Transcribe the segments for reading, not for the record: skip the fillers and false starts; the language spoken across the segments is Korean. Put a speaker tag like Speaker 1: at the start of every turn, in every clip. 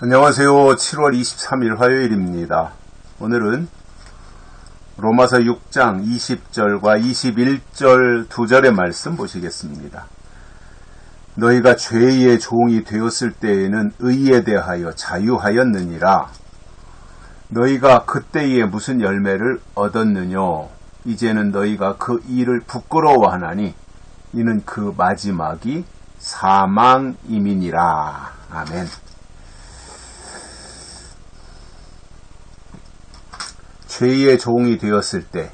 Speaker 1: 안녕하세요. 7월 23일 화요일입니다. 오늘은 로마서 6장 20절과 21절 두 절의 말씀 보시겠습니다. 너희가 죄의 종이 되었을 때에는 의에 대하여 자유하였느니라. 너희가 그때에 무슨 열매를 얻었느냐. 이제는 너희가 그 일을 부끄러워하나니 이는 그 마지막이 사망임이니라. 아멘. 죄의 종이 되었을 때,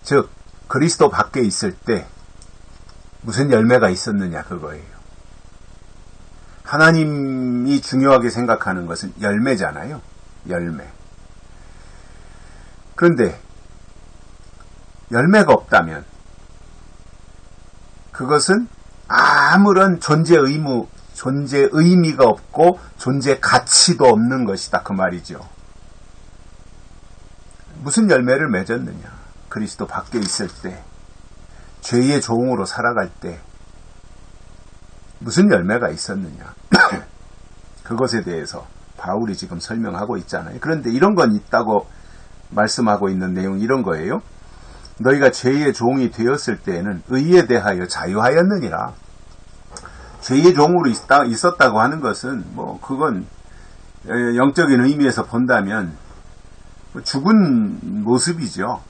Speaker 1: 즉 그리스도 밖에 있을 때 무슨 열매가 있었느냐 그거예요. 하나님이 중요하게 생각하는 것은 열매잖아요. 열매. 그런데 열매가 없다면 그것은 아무런 존재 의미가 없고 존재 가치도 없는 것이다 그 말이죠. 무슨 열매를 맺었느냐? 그리스도 밖에 있을 때, 죄의 종으로 살아갈 때 무슨 열매가 있었느냐? 그것에 대해서 바울이 지금 설명하고 있잖아요. 그런데 이런 건 있다고 말씀하고 있는 내용이 이런 거예요. 너희가 죄의 종이 되었을 때에는 의에 대하여 자유하였느니라. 죄의 종으로 있었다고 하는 것은 그건 영적인 의미에서 본다면 죽은 모습이죠.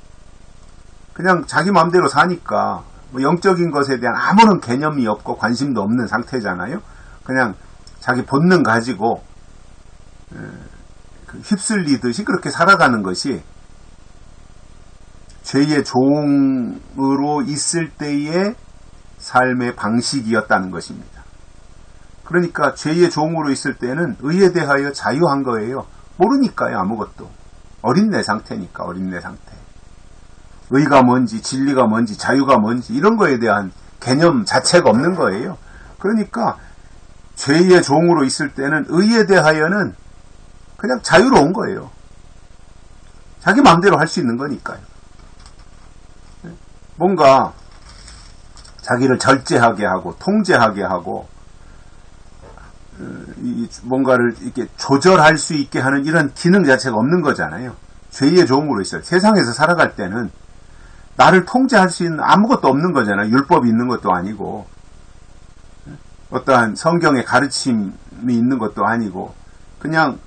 Speaker 1: 그냥 자기 마음대로 사니까 영적인 것에 대한 아무런 개념이 없고 관심도 없는 상태잖아요. 그냥 자기 본능 가지고 휩쓸리듯이 그렇게 살아가는 것이 죄의 종으로 있을 때의 삶의 방식이었다는 것입니다. 그러니까 죄의 종으로 있을 때는 의에 대하여 자유한 거예요. 모르니까요, 아무것도. 어린애 상태니까, 어린애 상태. 의가 뭔지, 진리가 뭔지, 자유가 뭔지 이런 거에 대한 개념 자체가 없는 거예요. 그러니까 죄의 종으로 있을 때는 의에 대하여는 그냥 자유로운 거예요. 자기 마음대로 할 수 있는 거니까요. 뭔가 자기를 절제하게 하고 통제하게 하고 뭔가를 이렇게 조절할 수 있게 하는 이런 기능 자체가 없는 거잖아요. 죄의 종으로 있어요. 세상에서 살아갈 때는 나를 통제할 수 있는 아무것도 없는 거잖아요. 율법이 있는 것도 아니고 어떠한 성경의 가르침이 있는 것도 아니고 그냥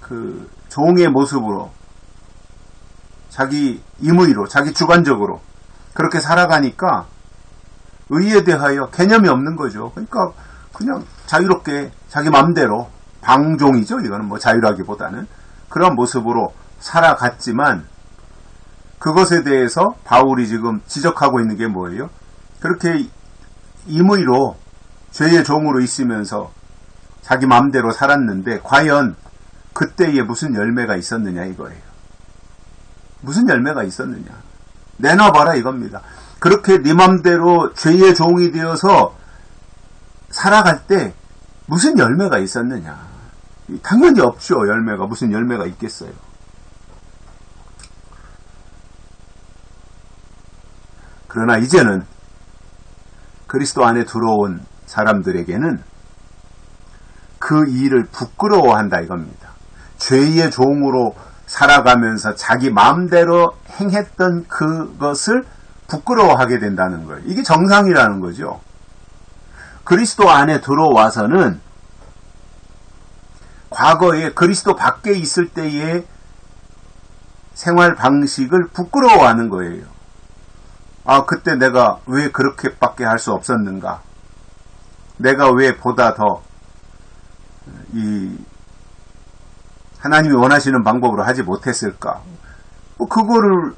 Speaker 1: 그 종의 모습으로 자기 임의로 자기 주관적으로 그렇게 살아가니까 의에 대하여 개념이 없는 거죠. 그러니까 그냥 자유롭게 자기 마음대로 방종이죠. 이거는 자유라기보다는 그런 모습으로 살아갔지만 그것에 대해서 바울이 지금 지적하고 있는 게 뭐예요? 그렇게 임의로 죄의 종으로 있으면서 자기 마음대로 살았는데 과연 그때에 무슨 열매가 있었느냐 이거예요. 무슨 열매가 있었느냐. 내놔봐라 이겁니다. 그렇게 네 맘대로 죄의 종이 되어서 살아갈 때 무슨 열매가 있었느냐. 당연히 없죠. 열매가. 무슨 열매가 있겠어요. 그러나 이제는 그리스도 안에 들어온 사람들에게는 그 일을 부끄러워한다 이겁니다. 죄의 종으로 살아가면서 자기 마음대로 행했던 그것을 부끄러워하게 된다는 거예요. 이게 정상이라는 거죠. 그리스도 안에 들어와서는 과거에 그리스도 밖에 있을 때의 생활 방식을 부끄러워하는 거예요. 아, 그때 내가 왜 그렇게밖에 할 수 없었는가? 내가 왜 보다 더 하나님이 원하시는 방법으로 하지 못했을까? 그거를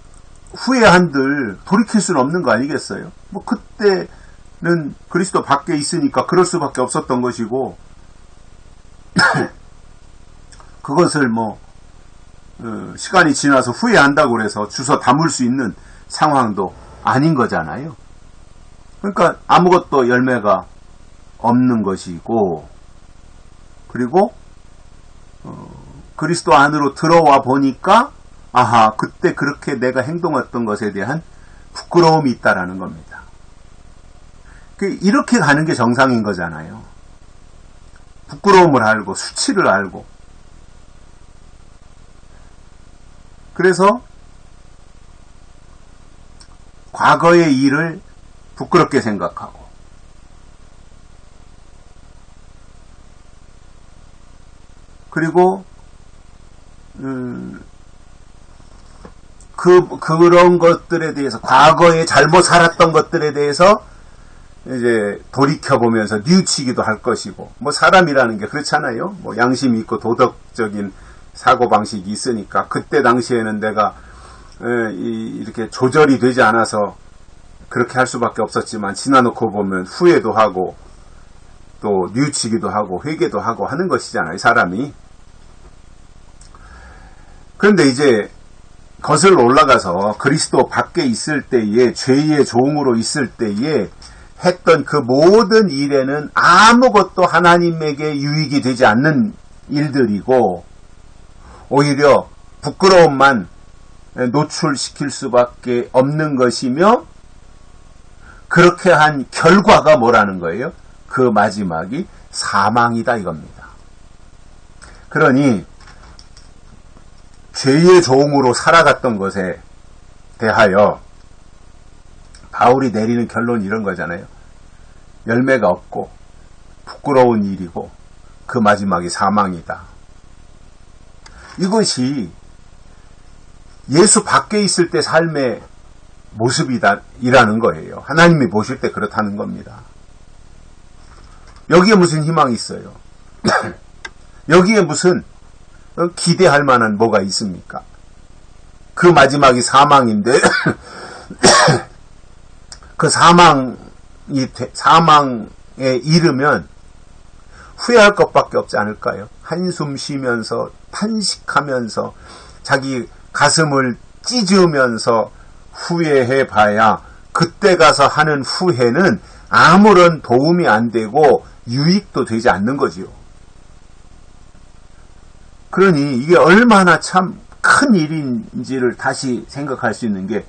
Speaker 1: 후회한들 돌이킬 수는 없는 거 아니겠어요? 그때는 그리스도 밖에 있으니까 그럴 수밖에 없었던 것이고 그것을 시간이 지나서 후회한다고 그래서 주워 담을 수 있는 상황도 아닌 거잖아요. 그러니까 아무것도 열매가 없는 것이고 그리고 그리스도 안으로 들어와 보니까 아하, 그때 그렇게 내가 행동했던 것에 대한 부끄러움이 있다라는 겁니다. 이렇게 가는 게 정상인 거잖아요. 부끄러움을 알고 수치를 알고 그래서 과거의 일을 부끄럽게 생각하고 그리고 그런 것들에 대해서 과거에 잘못 살았던 것들에 대해서 이제 돌이켜보면서 뉘우치기도 할 것이고 뭐 사람이라는 게 그렇잖아요. 뭐 양심이 있고 도덕적인 사고방식이 있으니까 그때 당시에는 내가 이렇게 조절이 되지 않아서 그렇게 할 수밖에 없었지만 지나놓고 보면 후회도 하고 또 뉘우치기도 하고 회개도 하고 하는 것이잖아요. 사람이. 그런데 이제 거슬러 올라가서 그리스도 밖에 있을 때에 죄의 종으로 있을 때에 했던 그 모든 일에는 아무것도 하나님에게 유익이 되지 않는 일들이고 오히려 부끄러움만 노출시킬 수밖에 없는 것이며 그렇게 한 결과가 뭐라는 거예요? 그 마지막이 사망이다 이겁니다. 그러니 죄의 종으로 살아갔던 것에 대하여 바울이 내리는 결론이 이런 거잖아요. 열매가 없고 부끄러운 일이고 그 마지막이 사망이다. 이것이 예수 밖에 있을 때 삶의 모습이라는 거예요. 하나님이 보실 때 그렇다는 겁니다. 여기에 무슨 희망이 있어요? 여기에 무슨 기대할 만한 뭐가 있습니까? 그 마지막이 사망인데 그 사망에 이르면 후회할 것밖에 없지 않을까요? 한숨 쉬면서 탄식하면서 자기 가슴을 찢으면서 후회해 봐야 그때 가서 하는 후회는 아무런 도움이 안 되고 유익도 되지 않는 거지요. 그러니 이게 얼마나 참 큰 일인지를 다시 생각할 수 있는 게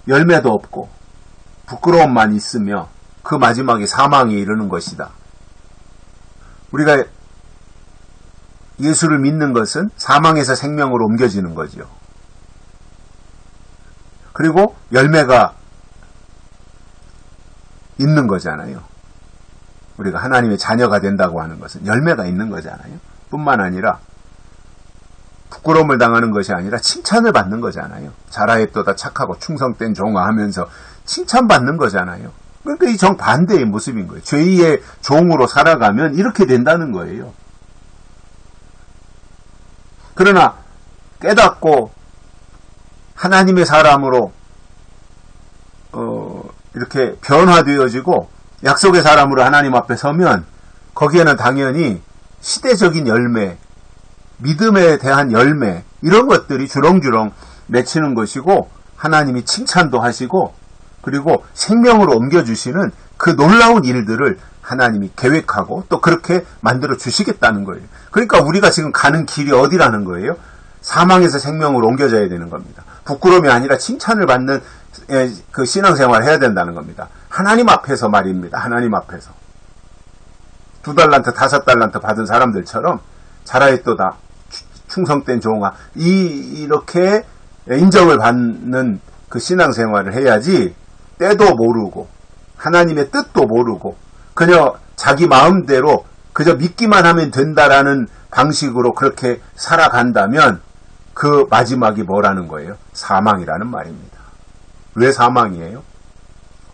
Speaker 1: 열매도 없고 부끄러움만 있으며 그 마지막에 사망에 이르는 것이다. 우리가 예수를 믿는 것은 사망에서 생명으로 옮겨지는 거죠. 그리고 열매가 있는 거잖아요. 우리가 하나님의 자녀가 된다고 하는 것은 열매가 있는 거잖아요. 뿐만 아니라 부끄러움을 당하는 것이 아니라 칭찬을 받는 거잖아요. 잘하였도다 착하고 충성된 종아 하면서 칭찬받는 거잖아요. 그러니까 이 정반대의 모습인 거예요. 죄의 종으로 살아가면 이렇게 된다는 거예요. 그러나 깨닫고 하나님의 사람으로 이렇게 변화되어지고 약속의 사람으로 하나님 앞에 서면 거기에는 당연히 시대적인 열매, 믿음에 대한 열매 이런 것들이 주렁주렁 맺히는 것이고 하나님이 칭찬도 하시고 그리고 생명으로 옮겨주시는 그 놀라운 일들을 하나님이 계획하고 또 그렇게 만들어 주시겠다는 거예요. 그러니까 우리가 지금 가는 길이 어디라는 거예요? 사망에서 생명으로 옮겨져야 되는 겁니다. 부끄러움이 아니라 칭찬을 받는 그 신앙생활을 해야 된다는 겁니다. 하나님 앞에서 말입니다. 하나님 앞에서. 2달란트, 5달란트 받은 사람들처럼 잘하였도다. 충성된 종아. 이렇게 인정을 받는 그 신앙생활을 해야지 때도 모르고 하나님의 뜻도 모르고 그냥 자기 마음대로 그저 믿기만 하면 된다라는 방식으로 그렇게 살아간다면 그 마지막이 뭐라는 거예요? 사망이라는 말입니다. 왜 사망이에요?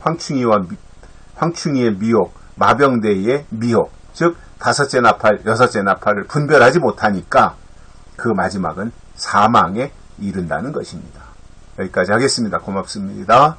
Speaker 1: 황충이의 미혹, 마병대의 미혹, 즉 5째 나팔, 6째 나팔을 분별하지 못하니까 그 마지막은 사망에 이른다는 것입니다. 여기까지 하겠습니다. 고맙습니다.